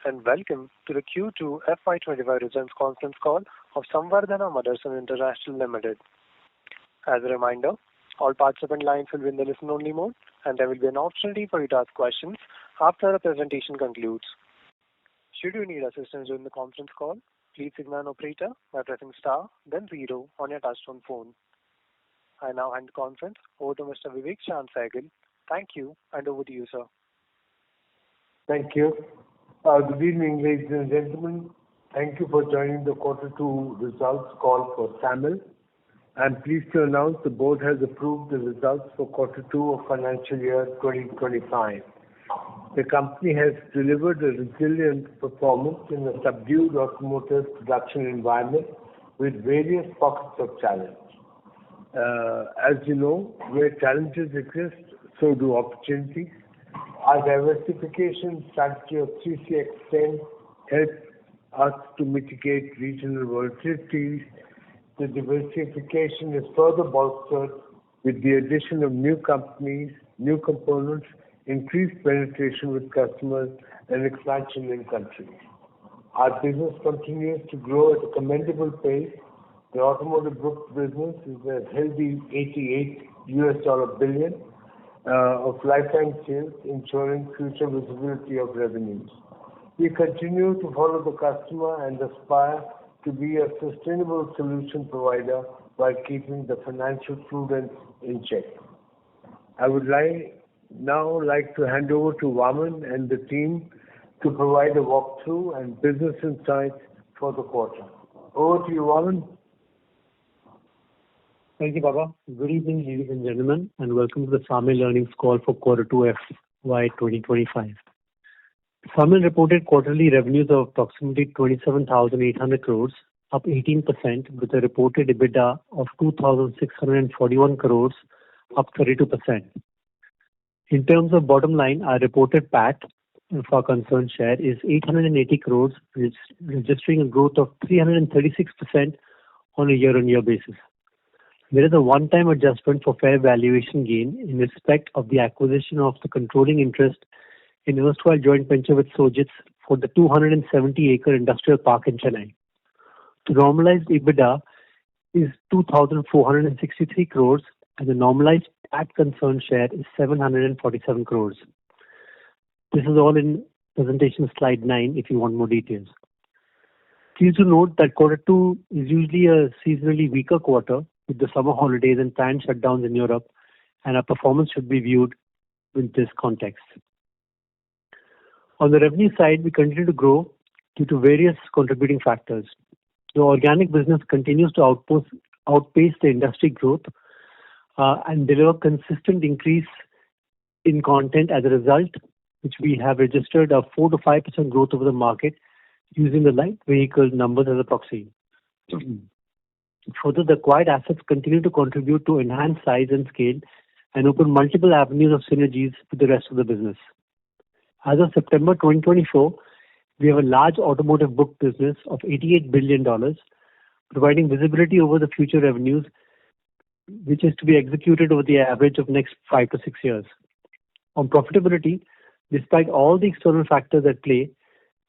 and welcome to the Q2FY25 results conference call of Samvardhana Motherson International Limited. As a reminder, all participant lines will be in the listen-only mode, and there will be an opportunity for you to ask questions after the presentation concludes. Should you need assistance during the conference call, please signal an operator by pressing star, then 0 on your touchtone phone. I now hand the conference over to Mr. Vivek Chand Sehgal. Thank you, and over to you, sir. Thank you. Good evening, ladies and gentlemen. Thank you for joining the Q2 results call for SAMIL. I'm pleased to announce the board has approved the results for Q2 of financial year 2025. The company has delivered a resilient performance in a subdued automotive production environment with various pockets of challenge. As you know, where challenges exist, so do opportunities. Our diversification strategy of 3CX10 helps us to mitigate regional volatilities. The diversification is further bolstered with the addition of new companies, new components, increased penetration with customers, and expansion in countries. Our business continues to grow at a commendable pace. The automotive book business is a healthy $88 billion of lifetime sales, ensuring future visibility of revenues. We continue to follow the customer and aspire to be a sustainable solution provider while keeping the financial prudence in check. I would now like to hand over to Vaman and the team to provide a walkthrough and business insights for the quarter. Over to you, Vaman. Thank you, Baba. Good evening, ladies and gentlemen, and welcome to the SAMIL earnings call for Q2FY25. SAMIL reported quarterly revenues of approximately 27,800 crores, up 18%, with a reported EBITDA of 2,641 crores, up 32%. In terms of bottom line, our reported PAT for concerned share is 880 crores, registering a growth of 336% on a year-on-year basis. There is a one-time adjustment for fair valuation gain in respect of the acquisition of the controlling interest in erstwhile joint venture with Sojitz for the 270-acre industrial park in Chennai. The normalized EBITDA is 2,463 crores, and the normalized PAT concerned share is 747 crores. This is all in presentation slide 9 if you want more details. Please do note that Q2 is usually a seasonally weaker quarter with the summer holidays and planned shutdowns in Europe, and our performance should be viewed in this context. On the revenue side, we continue to grow due to various contributing factors. The organic business continues to outpace the industry growth and deliver consistent increase in content as a result, which we have registered a 4 to 5% growth over the market using the light vehicle numbers as a proxy. Further, the acquired assets continue to contribute to enhanced size and scale and open multiple avenues of synergies with the rest of the business. As of September 2024, we have a large automotive book business of $88 billion, providing visibility over the future revenues, which is to be executed over the average of next 5 to 6 years. On profitability, despite all the external factors at play,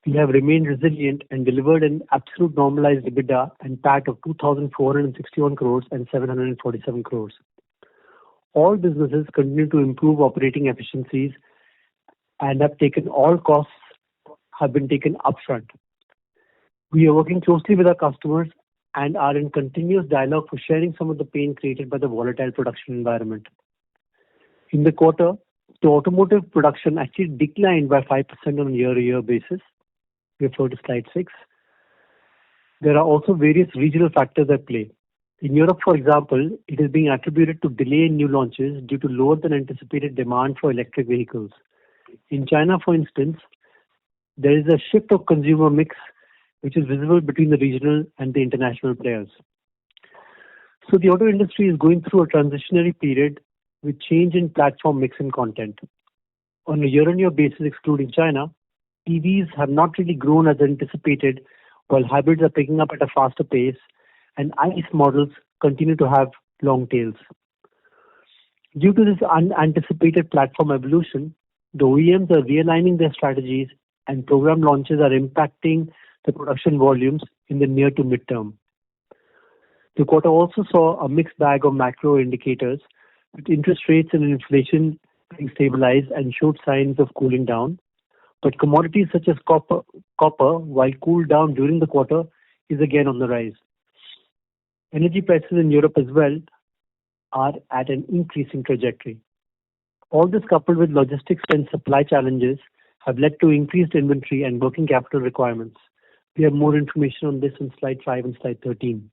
we have remained resilient and delivered an absolute normalized EBITDA and PAT of 2,461 crores and 747 crores. All businesses continue to improve operating efficiencies and all costs have been taken upfront. We are working closely with our customers and are in continuous dialogue for sharing some of the pain created by the volatile production environment. In the quarter, the automotive production actually declined by 5% on a year-to-year basis. Refer to slide 6. There are also various regional factors at play. In Europe, for example, it is being attributed to delay in new launches due to lower than anticipated demand for electric vehicles. In China, for instance, there is a shift of consumer mix which is visible between the regional and the international players. So the auto industry is going through a transitionary period with change in platform mix and content. On a year-on-year basis, excluding China, EVs have not really grown as anticipated, while hybrids are picking up at a faster pace, and ICE models continue to have long tails. Due to this unanticipated platform evolution, the OEMs are realigning their strategies and program launches are impacting the production volumes in the near to midterm. The quarter also saw a mixed bag of macro indicators, with interest rates and inflation being stabilized and showed signs of cooling down. But commodities such as copper, while cooled down during the quarter, is again on the rise. Energy prices in Europe as well are at an increasing trajectory. All this coupled with logistics and supply challenges have led to increased inventory and working capital requirements. We have more information on this on slide 5 and slide 13.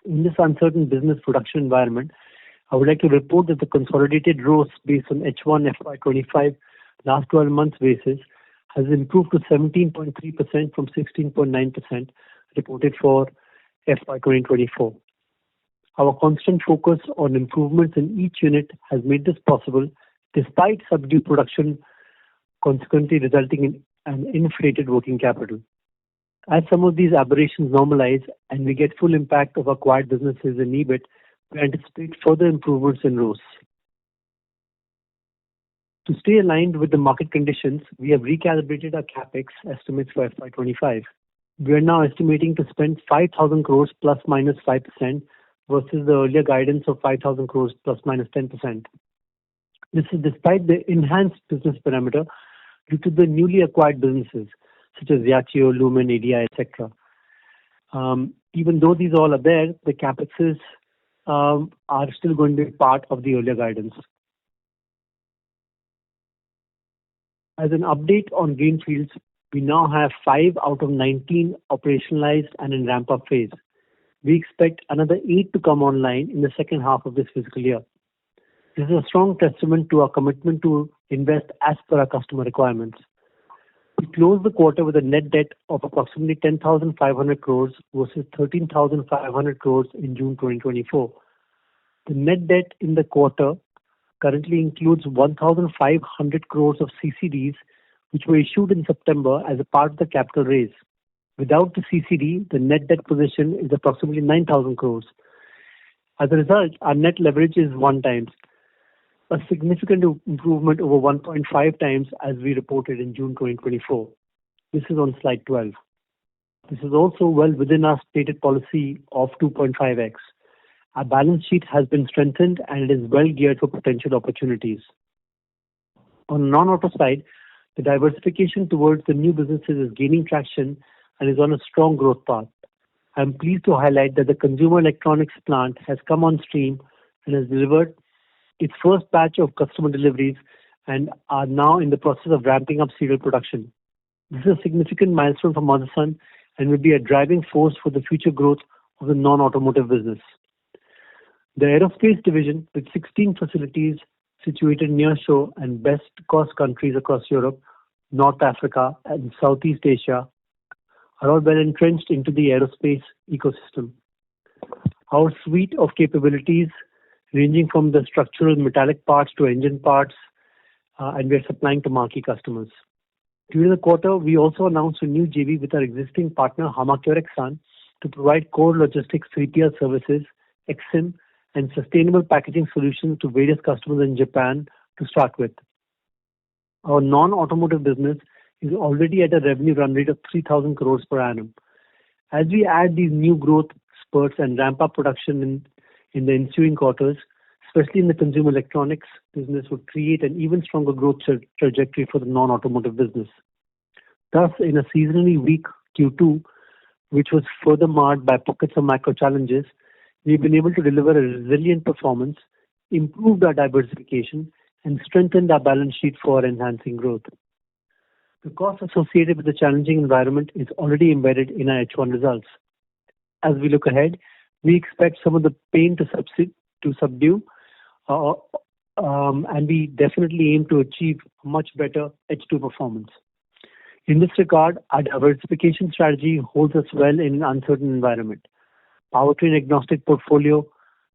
In this uncertain business production environment, I would like to report that the consolidated ROCE based on H1 FY25 last 12 months basis has improved to 17.3% from 16.9% reported for FY 2024. Our constant focus on improvements in each unit has made this possible despite subdued production, consequently resulting in an inflated working capital. As some of these aberrations normalize and we get full impact of acquired businesses in EBIT, we anticipate further improvements in ROCE. To stay aligned with the market conditions, we have recalibrated our capex estimates for FY25. We are now estimating to spend 5,000 crores plus minus 5% versus the earlier guidance of 5,000 crores plus minus 10%. This is despite the enhanced business parameter due to the newly acquired businesses such as Yachiyo, Lumen, ADI, etc. Even though these all are there, the capexes are still going to be part of the earlier guidance. As an update on greenfields, we now have 5 out of 19 operationalized and in ramp-up phase. We expect another 8 to come online in the second half of this fiscal year. This is a strong testament to our commitment to invest as per our customer requirements. We closed the quarter with a net debt of approximately 10,500 crores versus 13,500 crores in June 2024. The net debt in the quarter currently includes 1,500 crores of CCDs, which were issued in September as a part of the capital raise. Without the CCD, the net debt position is approximately 9,000 crores. As a result, our net leverage is 1 times, a significant improvement over 1.5 times as we reported in June 2024. This is on slide 12. This is also well within our stated policy of 2.5x. Our balance sheet has been strengthened and it is well geared for potential opportunities. On the non-auto side, the diversification towards the new businesses is gaining traction and is on a strong growth path. I am pleased to highlight that the consumer electronics plant has come on stream and has delivered its first batch of customer deliveries and are now in the process of ramping up serial production. This is a significant milestone for Motherson and will be a driving force for the future growth of the non-automotive business. The aerospace division, with 16 facilities situated near shore and best cost countries across Europe, North Africa, and Southeast Asia, are all well entrenched into the aerospace ecosystem. Our suite of capabilities, ranging from the structural metallic parts to engine parts, and we are supplying to marquee customers. During the quarter, we also announced a new JV with our existing partner, Hamakyorex-san, to provide core logistics 3PL services, XIM, and sustainable packaging solutions to various customers in Japan to start with. Our non-automotive business is already at a revenue run rate of 3,000 crores per annum. As we add these new growth spurts and ramp up production in the ensuing quarters, especially in the consumer electronics business, would create an even stronger growth trajectory for the non-automotive business. Thus, in a seasonally weak Q2, which was further marred by pockets of macro challenges, we've been able to deliver a resilient performance, improved our diversification, and strengthened our balance sheet for enhancing growth. The cost associated with the challenging environment is already embedded in our H1 results. As we look ahead, we expect some of the pain to subdue, and we definitely aim to achieve a much better H2 performance. In this regard, our diversification strategy holds us well in an uncertain environment. Powertrain agnostic portfolio,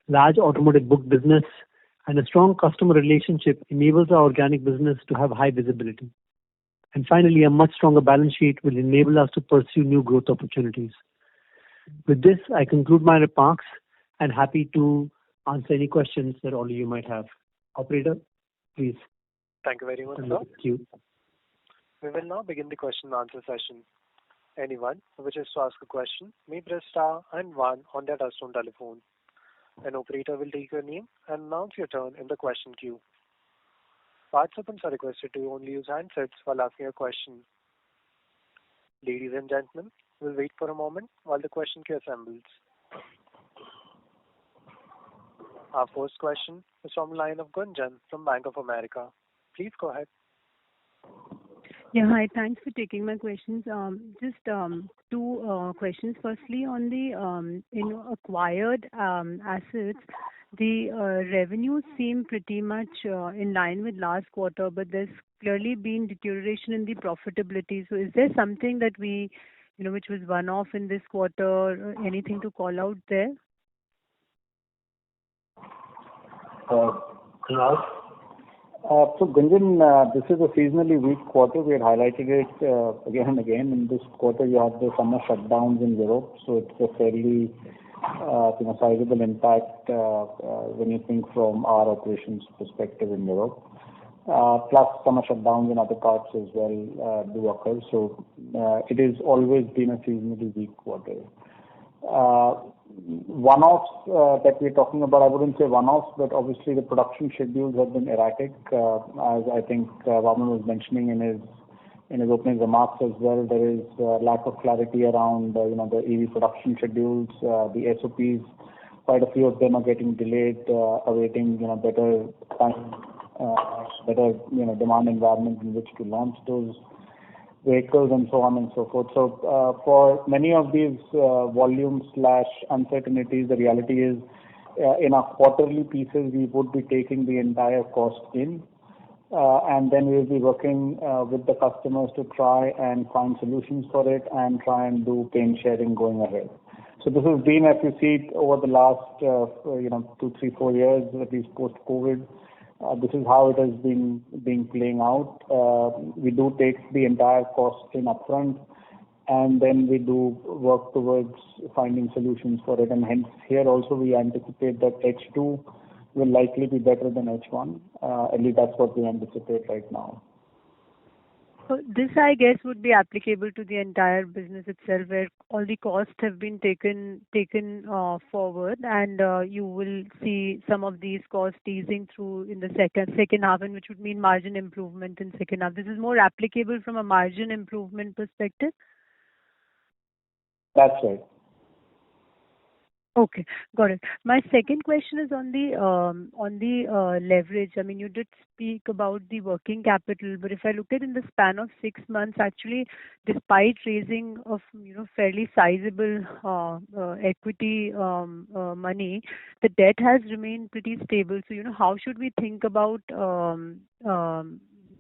large automotive book business, and a strong customer relationship enables our organic business to have high visibility. And finally, a much stronger balance sheet will enable us to pursue new growth opportunities. With this, I conclude my remarks and happy to answer any questions that all of you might have. Operator, please. Thank you very much, sir. Thank you. We will now begin the question and answer session. Anyone who wishes to ask a question may press star and one on their touchtone telephone. An operator will take your name and announce your turn in the question queue. Participants are requested to only use handsets while asking a question. Ladies and gentlemen, we'll wait for a moment while the question queue assembles. Our first question is from the line of Gunjan from Bank of America. Please go ahead. Yeah, hi. Thanks for taking my questions. Just two questions. Firstly, on the acquired assets, the revenues seem pretty much in line with last quarter, but there's clearly been deterioration in the profitability. So, is there something that we, which was one-off in this quarter, or anything to call out there? Kunal? So, Gunjan, this is a seasonally weak quarter. We had highlighted it again and again. In this quarter, you have the summer shutdowns in Europe, so it's a fairly sizable impact when you think from our operations perspective in Europe. Plus, summer shutdowns in other parts as well do occur. So, it has always been a seasonally weak quarter. One-offs that we're talking about, I wouldn't say one-offs, but obviously the production schedules have been erratic. As I think Vaman was mentioning in his opening remarks as well, there is lack of clarity around the EV production schedules, the SOPs. Quite a few of them are getting delayed, awaiting better time, better demand environment in which to launch those vehicles and so on and so forth. So for many of these volumes/uncertainties, the reality is in our quarterly pieces, we would be taking the entire cost in, and then we will be working with the customers to try and find solutions for it and try and do pain sharing going ahead. So this has been, as you see, over the last 2, 3, 4 years, at least post-COVID. This is how it has been playing out. We do take the entire cost in upfront, and then we do work towards finding solutions for it. And hence, here also we anticipate that H2 will likely be better than H1. At least that's what we anticipate right now. So this, I guess, would be applicable to the entire business itself, where all the costs have been taken forward, and you will see some of these costs easing through in the second half, and which would mean margin improvement in second half. This is more applicable from a margin improvement perspective? That's right. Okay, got it. My second question is on the leverage. I mean, you did speak about the working capital, but if I look at in the span of 6 months, actually, despite raising of fairly sizable equity money, the debt has remained pretty stable. So how should we think about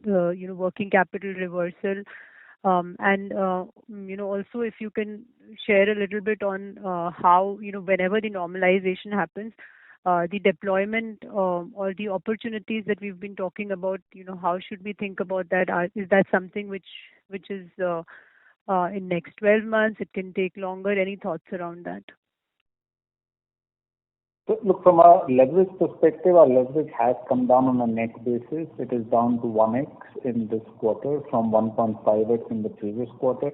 working capital reversal? And also if you can share a little bit on how whenever the normalization happens, the deployment or the opportunities that we've been talking about, how should we think about that? Is that something which is in next 12 months? It can take longer. Any thoughts around that? So look, from a leverage perspective, our leverage has come down on a net basis. It is down to 1x in this quarter from 1.5x in the previous quarter.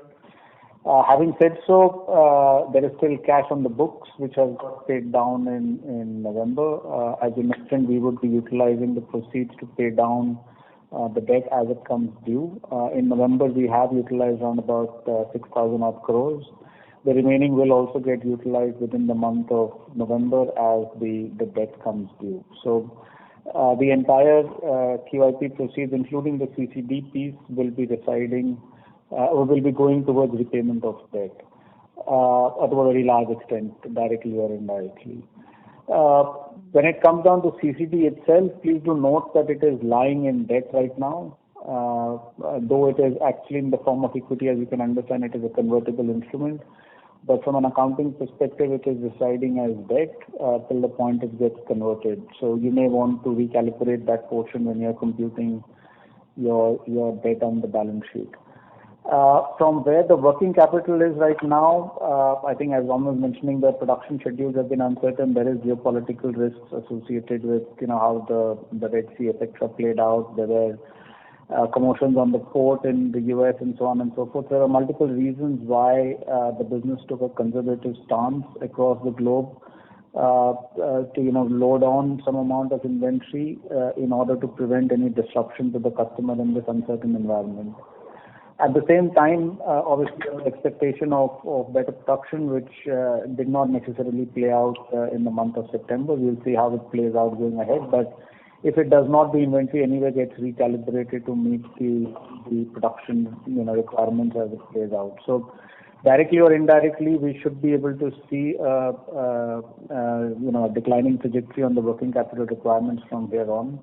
Having said so, there is still cash on the books which has got paid down in November. As you mentioned, we would be utilizing the proceeds to pay down the debt as it comes due. In November, we have utilized around about 6,000 odd crores. The remaining will also get utilized within the month of November as the debt comes due. So the entire QIP proceeds, including the CCD piece, will be residing or will be going towards repayment of debt to a very large extent, directly or indirectly. When it comes down to CCD itself, please do note that it is lying in debt right now. Though it is actually in the form of equity, as you can understand, it is a convertible instrument. But from an accounting perspective, it is residing as debt till the point it gets converted. So you may want to recalibrate that portion when you are computing your debt on the balance sheet. From where the working capital is right now, I think as Ram was mentioning, the production schedules have been uncertain. There is geopolitical risks associated with how the Red Sea effects are played out. There were commotions on the port in the US and so on and so forth. There are multiple reasons why the business took a conservative stance across the globe to load on some amount of inventory in order to prevent any disruption to the customer in this uncertain environment. At the same time, obviously, there was expectation of better production, which did not necessarily play out in the month of September. We'll see how it plays out going ahead. But if it does not, the inventory anyway gets recalibrated to meet the production requirements as it plays out. So directly or indirectly, we should be able to see a declining trajectory on the working capital requirements from here on.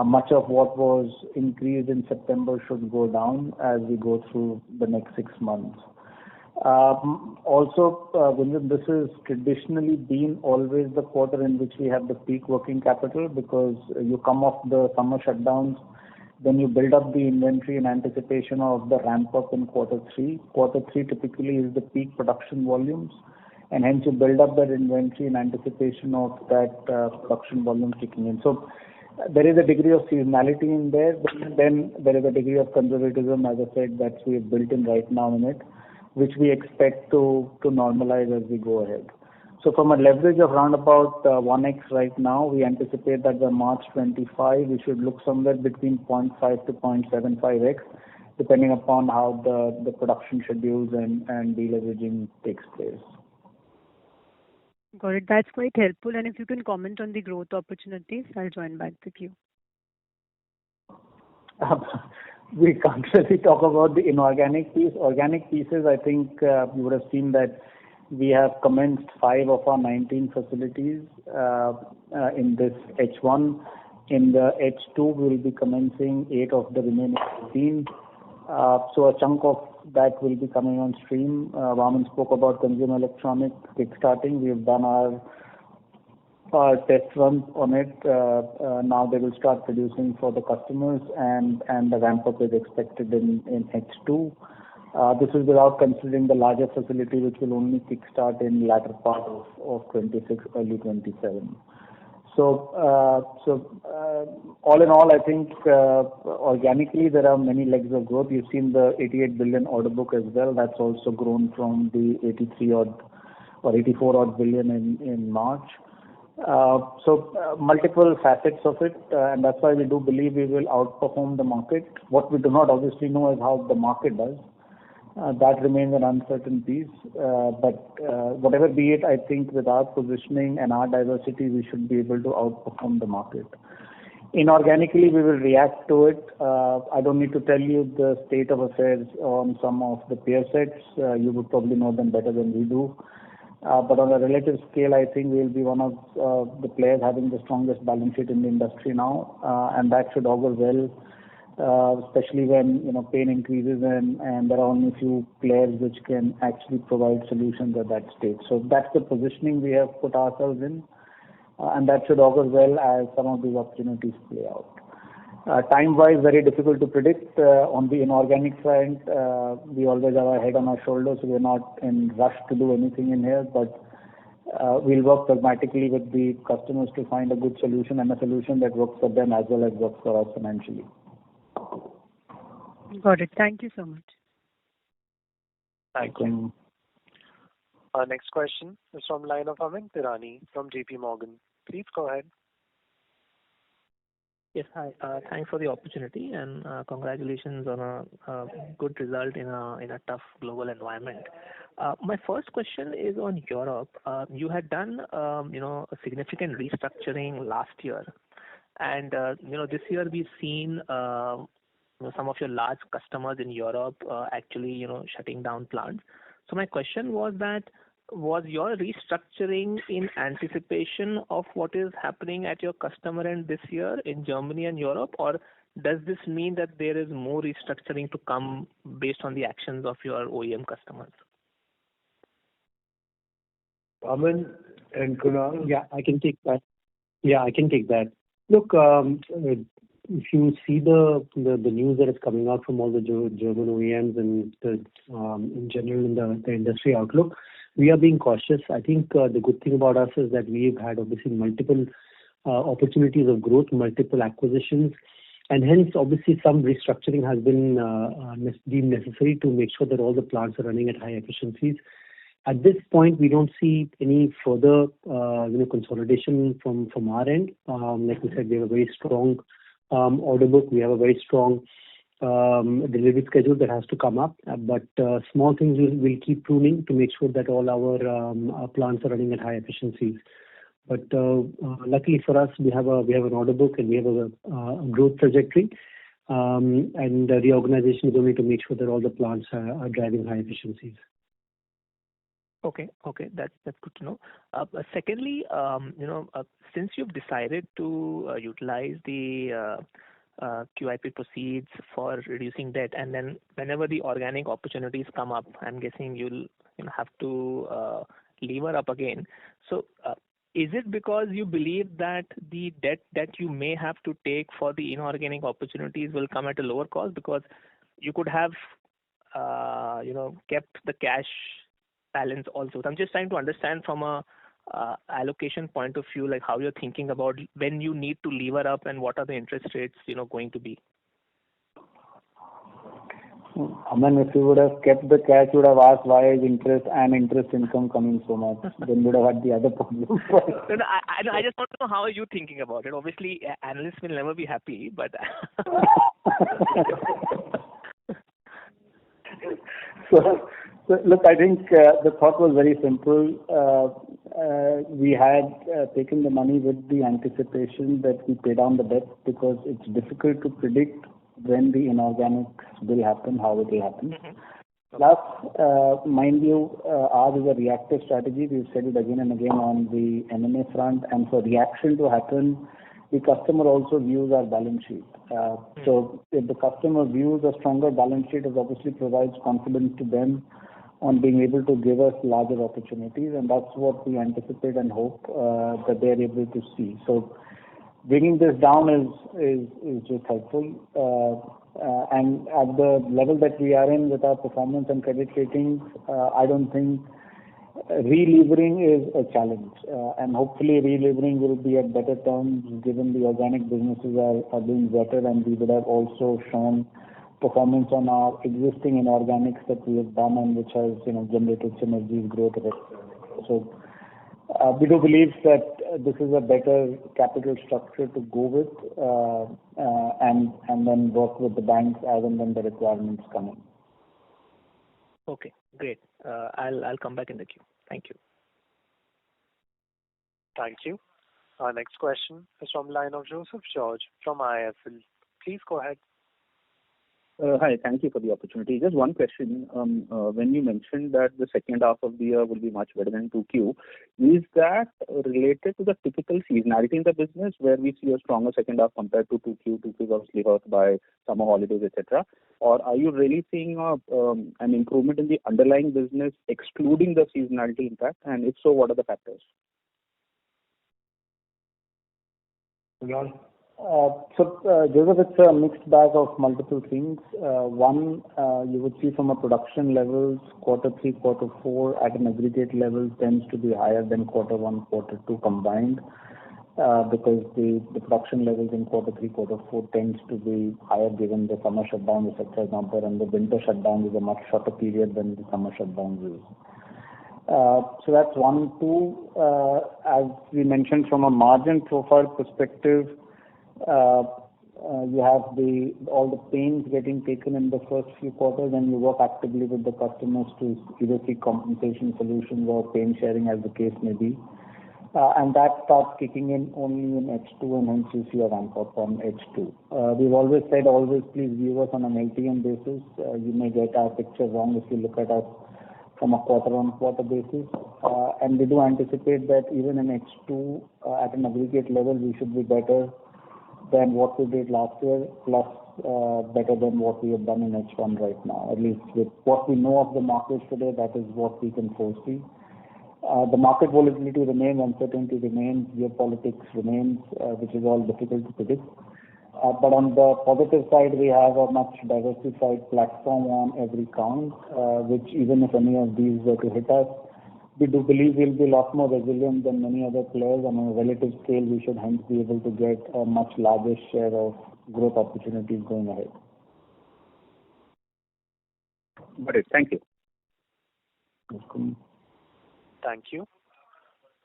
Much of what was increased in September should go down as we go through the next 6 months. Also, Gunjan, this has traditionally been always the quarter in which we have the peak working capital, because you come off the summer shutdowns, then you build up the inventory in anticipation of the ramp up in quarter 3. Quarter 3 typically is the peak production volumes, and hence you build up that inventory in anticipation of that production volume kicking in. So there is a degree of seasonality in there, but then there is a degree of conservatism, as I said, that we have built in right now in it, which we expect to normalize as we go ahead. So from a leverage of around about 1x right now, we anticipate that by March 25, we should look somewhere between 0.5 to 0.75x, depending upon how the production schedules and deleveraging takes place. Got it. That's quite helpful. And if you can comment on the growth opportunities, I'll join back the queue. We can't really talk about the inorganic piece. Organic pieces, I think you would have seen that we have commenced 5 of our 19 facilities in this H1. In the H2, we will be commencing 8 of the remaining 15. So a chunk of that will be coming on stream. Vaman spoke about consumer electronics kickstarting. We have done our test runs on it. Now they will start producing for the customers, and the ramp up is expected in H2. This is without considering the larger facility, which will only kickstart in latter part of 26, early 27. So all in all, I think organically there are many legs of growth. You've seen the 88 billion order book as well. That's also grown from the 83 odd or 84 odd billion in March. So multiple facets of it, and that's why we do believe we will outperform the market. What we do not obviously know is how the market does. That remains an uncertain piece. But whatever be it, I think with our positioning and our diversity, we should be able to outperform the market. Inorganically, we will react to it. I don't need to tell you the state of affairs on some of the peer sets. You would probably know them better than we do. But on a relative scale, I think we will be one of the players having the strongest balance sheet in the industry now, and that should augur well, especially when pain increases and there are only a few players which can actually provide solutions at that stage. So that's the positioning we have put ourselves in, and that should augur well as some of these opportunities play out. Time-wise, very difficult to predict. On the inorganic front, we always have our head on our shoulders, so we're not in rush to do anything in here, but we'll work pragmatically with the customers to find a good solution and a solution that works for them as well as works for us financially. Got it. Thank you so much. Thank you. Our next question is from line of Amyn Pirani from JP Morgan. Please go ahead. Yes, hi. Thanks for the opportunity and congratulations on a good result in a tough global environment. My first question is on Europe. You had done a significant restructuring last year, and this year we've seen some of your large customers in Europe actually shutting down plants. So my question was that, was your restructuring in anticipation of what is happening at your customer end this year in Germany and Europe, or does this mean that there is more restructuring to come based on the actions of your OEM customers? Aman and Kunal? Yeah, I can take that. Look, if you see the news that is coming out from all the German OEMs and in general in the industry outlook, we are being cautious. I think the good thing about us is that we've had obviously multiple opportunities of growth, multiple acquisitions, and hence, obviously, some restructuring has been deemed necessary to make sure that all the plants are running at high efficiencies. At this point, we don't see any further, consolidation from our end. Like we said, we have a very strong order book. We have a very strong delivery schedule that has to come up. But small things we'll keep pruning to make sure that all our plants are running at high efficiencies. But luckily for us, we have an order book and we have a growth trajectory. And the organization is only to make sure that all the plants are driving high efficiencies. Okay, that's good to know. Secondly, since you've decided to utilize the QIP proceeds for reducing debt, and then whenever the organic opportunities come up, I'm guessing you'll have to lever up again. So, is it because you believe that the debt that you may have to take for the inorganic opportunities will come at a lower cost? Because you could have, kept the cash balance also. So I'm just trying to understand from a allocation point of view, like how you're thinking about when you need to lever up and what are the interest rates, going to be. If you would have kept the cash, you would have asked why is interest and interest income coming so much. Then you would have had the other problem. I just want to know how are you thinking about it. Obviously, analysts will never be happy, but So look, I think the thought was very simple. We had taken the money with the anticipation that we pay down the debt because it's difficult to predict when the inorganics will happen, how it will happen. Mm-hmm. Plus, mind you, ours is a reactive strategy. We've said it again and again on the M&A front, and for reaction to happen, the customer also views our balance sheet. So if the customer views a stronger balance sheet, it obviously provides confidence to them on being able to give us larger opportunities, and that's what we anticipate and hope that they are able to see. So bringing this down is just helpful. And at the level that we are in with our performance and credit ratings, I don't think relevering is a challenge. And hopefully relevering will be at better terms given the organic businesses are doing better, and we would have also shown performance on our existing inorganics that we have done and which has generated synergies, growth, etc. So we do believe that this is a better capital structure to go with, and then work with the banks as and when the requirements come in. Okay, great. I'll come back in the queue. Thank you. Thank you. Our next question is from the line of Joseph George from IIFL. Please go ahead. Hi, thank you for the opportunity. Just one question. When you mentioned that the second half of the year will be much better than 2Q, is that related to the typical seasonality in the business where we see a stronger second half compared to 2Q? 2Q is obviously hurt by summer holidays, etc. Or are you really seeing an improvement in the underlying business excluding the seasonality impact? And if so, what are the factors? Joseph, it's a mixed bag of multiple things. One, you would see from a production levels, quarter 3, quarter 4 at an aggregate level tends to be higher than quarter 1, quarter 2 combined, because the production levels in quarter 3, quarter 4 tends to be higher given the summer shutdown, etc. is not there, and the winter shutdown is a much shorter period than the summer shutdowns is. So that's one. Two, as we mentioned from a margin profile perspective, you have all the pains getting taken in the first few quarters, and you work actively with the customers to either seek compensation solutions or pain sharing as the case may be. And that starts kicking in only in H2, and hence you see a ramp up on H2. We've always said, please view us on an LTM basis. You may get our picture wrong if you look at us from a quarter-on-quarter basis. And we do anticipate that even in H2, at an aggregate level, we should be better than what we did last year, plus better than what we have done in H1 right now. At least with what we know of the markets today, that is what we can foresee. The market volatility remains, uncertainty remains, geopolitics remains, which is all difficult to predict. But on the positive side, we have a much diversified platform on every count, which even if any of these were to hit us, we do believe we'll be a lot more resilient than many other players. On a relative scale, we should hence be able to get a much larger share of growth opportunities going ahead. Got it. Thank you. Welcome. Thank you.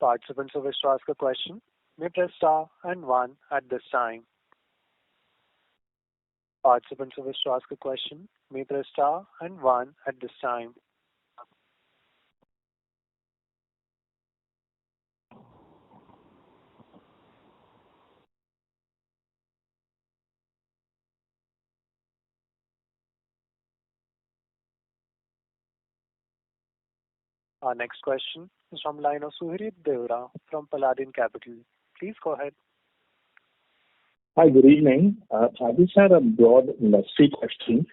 Participants who wish to ask a question may press star and one at this time. Participants who wish to ask a question may press star and one at this time. Our next question is from line of Suhrit Devra from Paladin Capital. Please go ahead. Hi, good evening. I just had a broad industry question.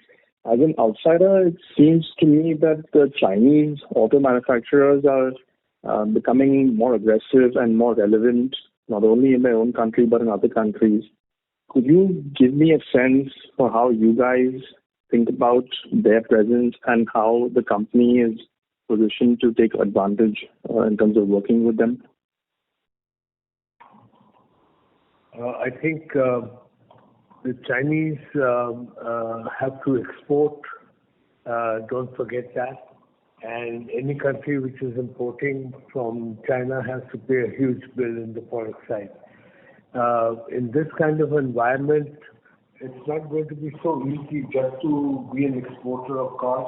As an outsider, it seems to me that the Chinese auto manufacturers are becoming more aggressive and more relevant, not only in their own country but in other countries. Could you give me a sense for how you guys think about their presence and how the company is positioned to take advantage in terms of working with them? I think the Chinese have to export, don't forget that. And any country which is importing from China has to pay a huge bill in the forex side. In this kind of environment, it's not going to be so easy just to be an exporter of cars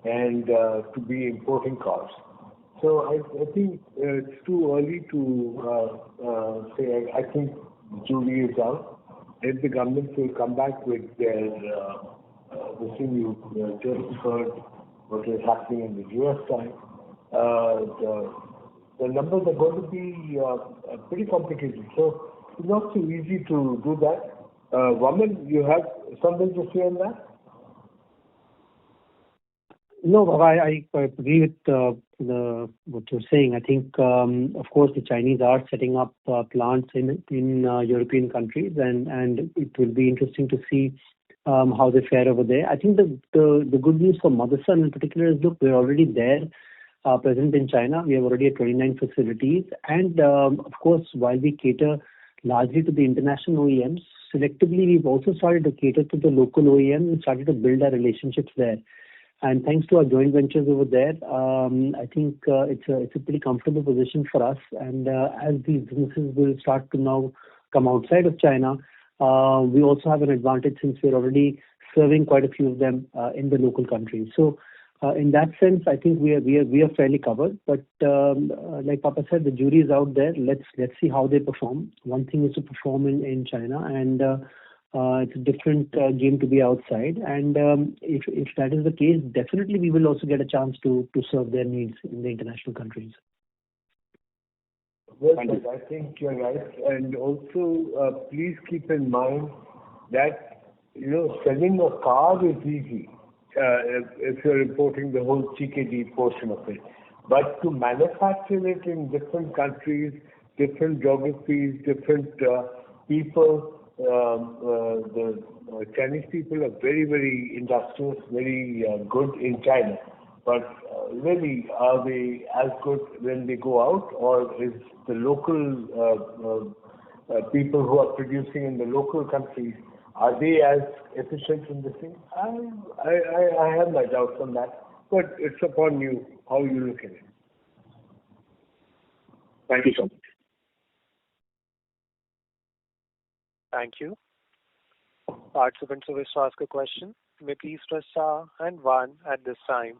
and to be importing cars. So I think it's too early to say. I think the jury is out. If the government will come back with their the thing you just heard, what is happening in the US side, the numbers are going to be pretty complicated. So it's not so easy to do that. Vaman, you have something to say on that? No, I agree with what you're saying. I think, of course, the Chinese are setting up plants in European countries, and it will be interesting to see how they fare over there. I think the good news for Motherson in particular is, look, we're already there, present in China. We have already 29 facilities, and of course, while we cater largely to the international OEMs, selectively we've also started to cater to the local OEMs and started to build our relationships there. And thanks to our joint ventures over there, I think it's a pretty comfortable position for us. And as these businesses will start to now come outside of China, we also have an advantage since we're already serving quite a few of them in the local countries. So in that sense, I think we are fairly covered. But like Papa said, the jury is out there. Let's see how they perform. One thing is to perform in China, and it's a different game to be outside. And if that is the case, definitely we will also get a chance to serve their needs in the international countries. Well, I think you're right. And also, please keep in mind that, selling a car is easy if you're importing the whole CKD portion of it. But to manufacture it in different countries, different geographies, different people, the Chinese people are very, very industrious, very good in China. But really, are they as good when they go out, or is the local people who are producing in the local countries, are they as efficient in the thing? I have my doubts on that, but it's upon you how you look at it. Thank you so much. Thank you. Participants who wish to ask a question may please press star and one at this time.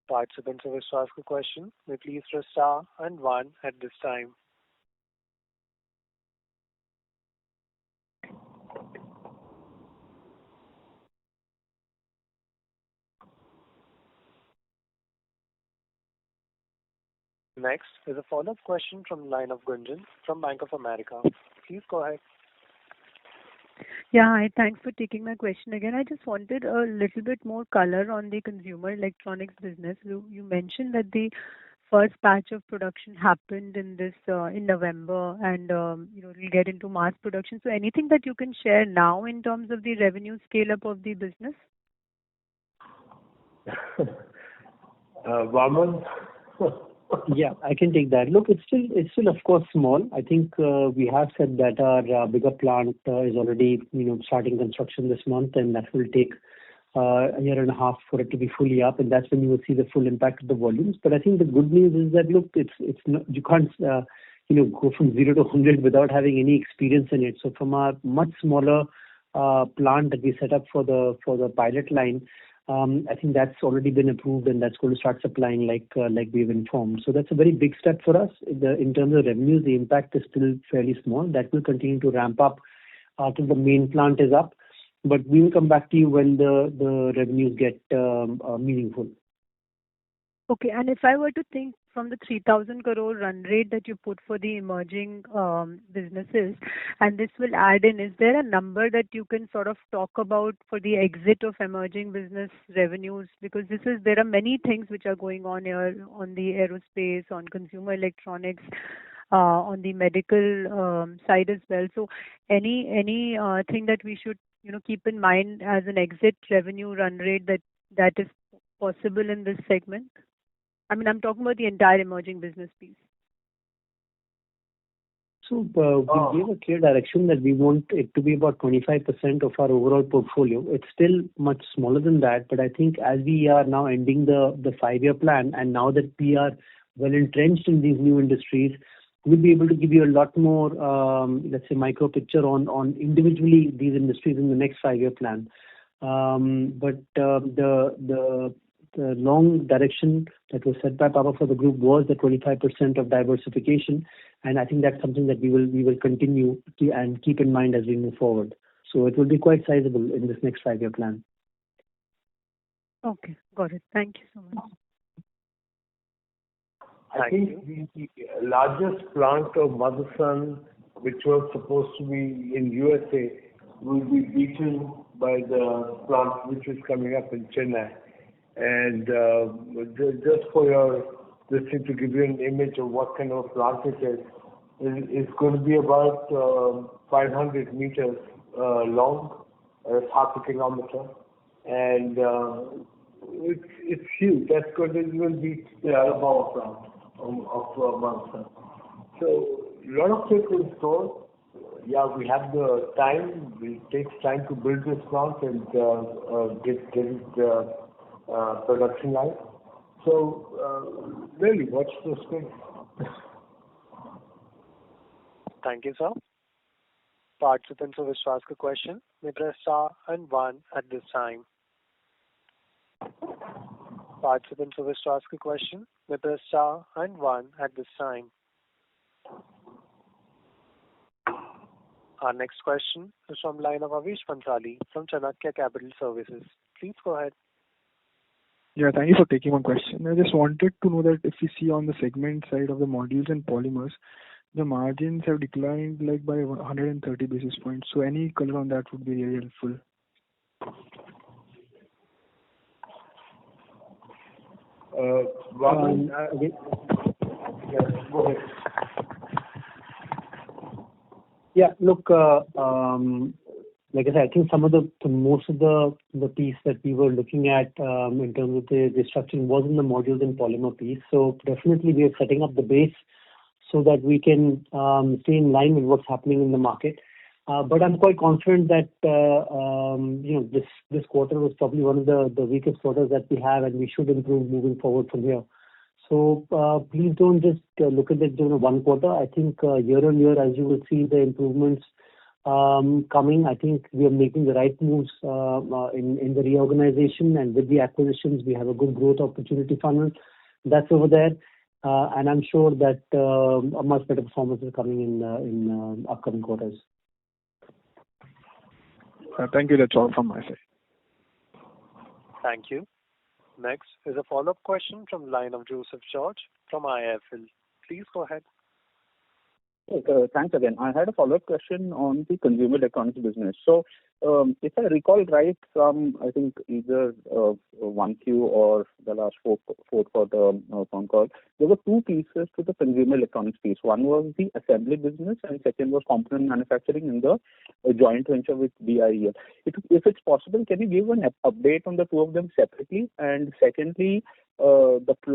Participants who wish to ask a question may please press star and one at this time. Next is a follow-up question from the line of Gunjan from Bank of America. Please go ahead. Yeah, hi. Thanks for taking my question again. I just wanted a little bit more color on the consumer electronics business. You mentioned that the first batch of production happened in November, and we'll get into mass production. So anything that you can share now in terms of the revenue scale up of the business? Vaman, Yeah, I can take that. Look, it's still of course small. I think we have said that our bigger plant is already starting construction this month, and that will take a year and a half for it to be fully up, and that's when you will see the full impact of the volumes. But I think the good news is that look, it's not, you can't go from 0 to 100 without having any experience in it. So from our much smaller plant that we set up for the pilot line, I think that's already been approved, and that's going to start supplying like we've informed. So that's a very big step for us. In terms of revenues, the impact is still fairly small. That will continue to ramp up till the main plant is up. But we will come back to you when the revenues get meaningful. Okay, and if I were to think from the 3,000 crore run rate that you put for the emerging businesses, and this will add in, is there a number that you can sort of talk about for the exit of emerging business revenues? Because there are many things which are going on here on the aerospace, on consumer electronics, on the medical side as well. So any thing that we should keep in mind as an exit revenue run rate that is possible in this segment? I mean, I'm talking about the entire emerging business piece. So we gave a clear direction that we want it to be about 25% of our overall portfolio. It's still much smaller than that, but I think as we are now ending the 5-year plan, and now that we are well entrenched in these new industries, we'll be able to give you a lot more, let's say, micro picture on individually these industries in the next 5-year plan. But the long direction that was set by Papa for the group was the 25% of diversification, and I think that's something that we will continue to and keep in mind as we move forward. So it will be quite sizable in this next 5-year plan. Okay, got it. Thank you so much. I think the largest plant of Motherson, which was supposed to be in USA, will be beaten by the plant which is coming up in Chennai. And just for this thing to give you an image of what kind of plant it is, it's going to be about 500 meters long, half a kilometer, and it's huge. That's going to even beat the Alabama plant of Motherson. So a lot of things in store. Yeah, we have the time. It takes time to build this plant and get it production line. So really, watch the space. Thank you, sir. Participants who wish to ask a question may press star and 1 at this time. Participants who wish to ask a question may press star and 1 at this time. Our next question is from line of Avish Pansali from Chanakya Capital Services. Please go ahead. Yeah, thank you for taking my question. I just wanted to know that if you see on the segment side of the modules and polymers, the margins have declined like by 130 basis points. So any color on that would be really helpful. Robin, yes, go ahead. Yeah, look, like I said, I think most of the piece that we were looking at in terms of the restructuring was in the modules and polymer piece. So definitely we are setting up the base so that we can stay in line with what's happening in the market. But I'm quite confident that this quarter was probably one of the weakest quarters that we have, and we should improve moving forward from here. So please don't just look at it during one quarter. I think year on year, as you will see the improvements coming, I think we are making the right moves in the reorganization, and with the acquisitions, we have a good growth opportunity funnel that's over there. And I'm sure that a much better performance is coming in upcoming quarters. Thank you. That's all from my side. Thank you. Next is a follow-up question from the line of Joseph George from IIFL. Please go ahead. Thanks again. I had a follow-up question on the consumer electronics business. So, if I recall right from, I think, either 1Q or the last fourth quarter phone call, there were two pieces to the consumer electronics piece. One was the assembly business, and second was component manufacturing in the joint venture with BIEL. If it's possible, can you give an update on the two of them separately? And secondly,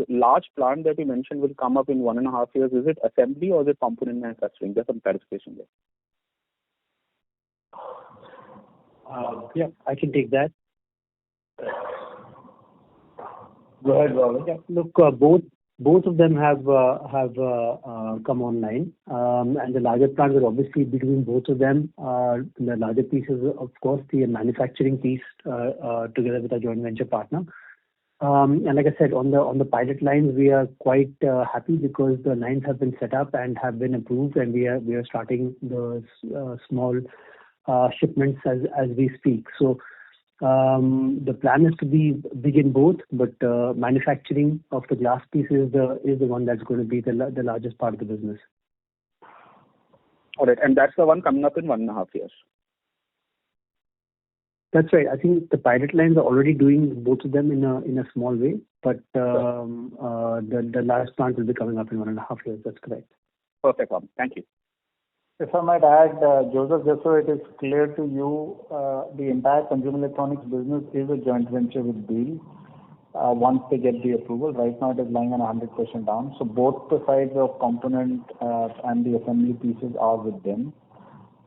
large plant that you mentioned will come up in 1.5 years. Is it assembly or is it component manufacturing? Just some clarification there. Yeah, I can take that. Go ahead, Robin. Yeah, look, both of them have come online, and the larger plant will obviously be between both of them. The larger piece is, of course, the manufacturing piece together with our joint venture partner. And like I said, on the pilot lines, we are quite happy because the lines have been set up and have been approved, and we are starting the small shipments as we speak. So the plan is to begin both, but manufacturing of the glass piece is the one that's going to be the largest part of the business. All right, and that's the one coming up in 1.5 years. That's right. I think the pilot lines are already doing both of them in a small way, but the last plant will be coming up in 1.5 years. That's correct. Perfect. Thank you. If I might add, Joseph, just so it is clear to you, the entire consumer electronics business is a joint venture with BEL. Once they get the approval, right now it is lying on 100% down. So both the sides of component and the assembly pieces are with them.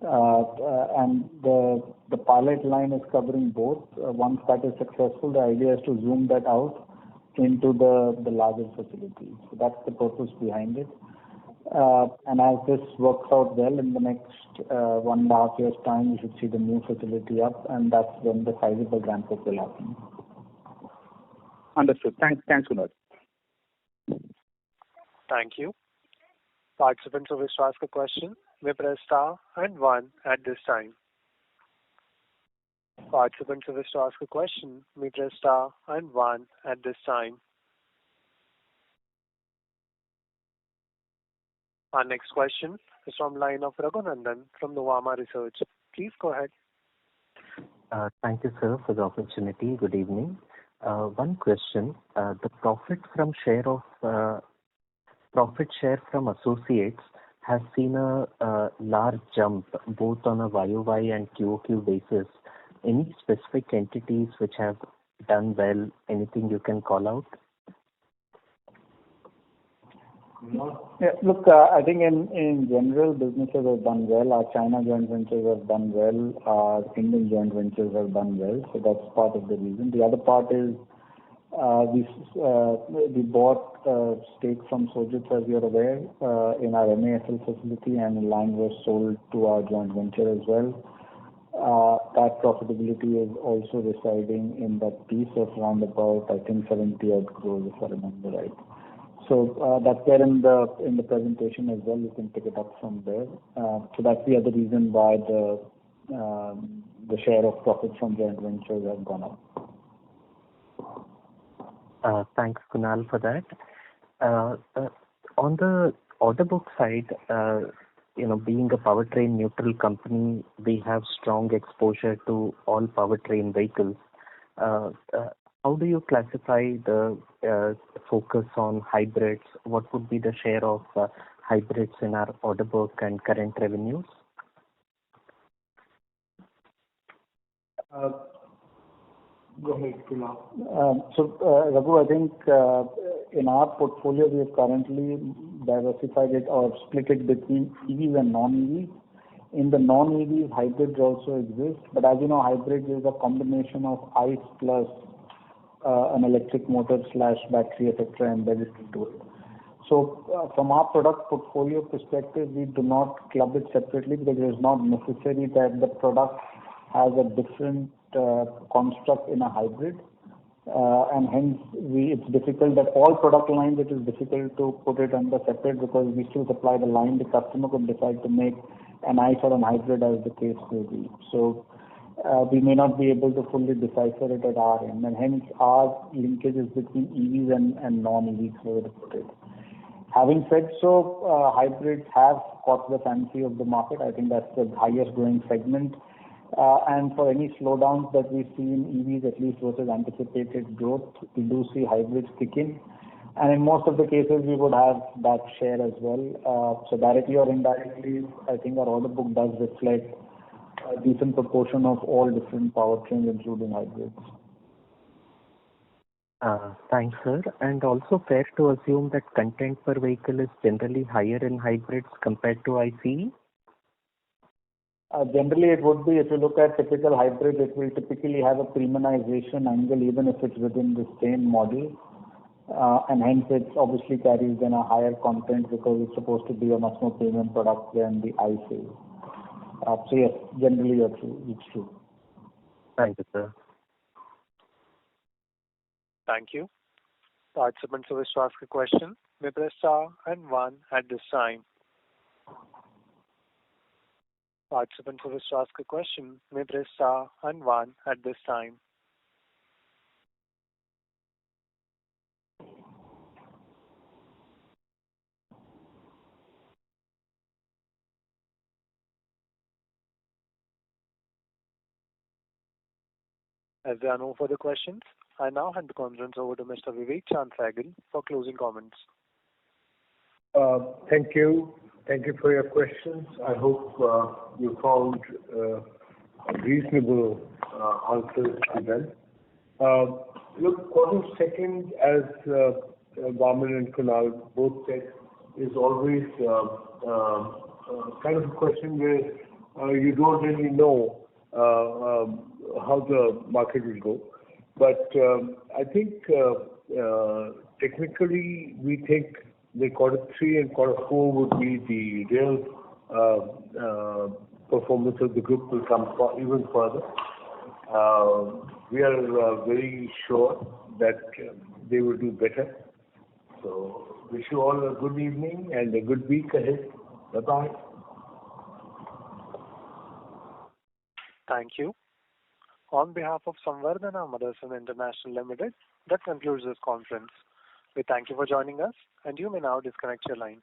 And the pilot line is covering both. Once that is successful, the idea is to zoom that out into the larger facility. So that's the purpose behind it. And as this works out well, in the next 1.5 years' time, we should see the new facility up, and that's when the sizable ramp-up will happen. Understood. Thanks, Kunal. Thank you. Participants who wish to ask a question may press star and 1 at this time. Participants who wish to ask a question may press star and 1 at this time. Our next question is from line of Raghunandan from Nuvama Research. Please go ahead. Thank you, sir, for the opportunity. Good evening. One question. The profit share from associates has seen a large jump both on a YOY and QOQ basis. Any specific entities which have done well? Anything you can call out? Yeah, look, I think in general, businesses have done well. Our China joint ventures have done well. Our Indian joint ventures have done well. So that's part of the reason. The other part is we bought stake from Sojitz, as you're aware, in our MAFL facility, and the line was sold to our joint venture as well. That profitability is also residing in that piece of round about, I think, 70 odd crores, if I remember right. So that's there in the presentation as well. You can pick it up from there. So that's the other reason why the share of profit from joint ventures have gone up. Thanks, Kunal, for that. On the order book side, being a powertrain neutral company, we have strong exposure to all powertrain vehicles. How do you classify the focus on hybrids? What would be the share of hybrids in our order book and current revenues? Go ahead, Kunal. So, Raghu, I think in our portfolio, we have currently diversified it or split it between EVs and non-EVs. In the non-EVs, hybrids also exist. But as you know, hybrids is a combination of ICE plus an electric motor / battery, etc., embedded into it. So from our product portfolio perspective, we do not club it separately because it is not necessary that the product has a different construct in a hybrid. And hence, it's difficult that all product lines, it is difficult to put it under separate because we still supply the line. The customer could decide to make an ICE or an hybrid as the case may be. So we may not be able to fully decipher it at our end, and hence our linkage is between EVs and non-EVs, so to put it. Having said so, hybrids have caught the fancy of the market. I think that's the highest growing segment. And for any slowdowns that we see in EVs, at least versus anticipated growth, we do see hybrids kick in. And in most of the cases, we would have that share as well. So directly or indirectly, I think our order book does reflect a decent proportion of all different powertrains, including hybrids. Thanks, sir. And also fair to assume that content per vehicle is generally higher in hybrids compared to ICE? Generally, it would be, if you look at typical hybrid, it will typically have a premiumization angle, even if it's within the same model. And hence, it obviously carries then a higher content because it's supposed to be a much more premium product than the ICE. So yes, generally it's true. Thank you, sir. Thank you. Participants who wish to ask a question may press star and one at this time. Participants who wish to ask a question may press star and one at this time. As there are no further questions, I now hand the conference over to Mr. Vivek Chand Sahgal for closing comments. Thank you. Thank you for your questions. I hope you found reasonable answers to them. Look, quarter second, as Vaman and Kunal both said, is always kind of a question where you don't really know how the market will go. But I think technically we think the quarter 3 and quarter 4 would be the real performance of the group will come even further. We are very sure that they will do better. So wish you all a good evening and a good week ahead. Bye-bye. Thank you. On behalf of Samvardhana Motherson International Limited, that concludes this conference. We thank you for joining us, and you may now disconnect your lines.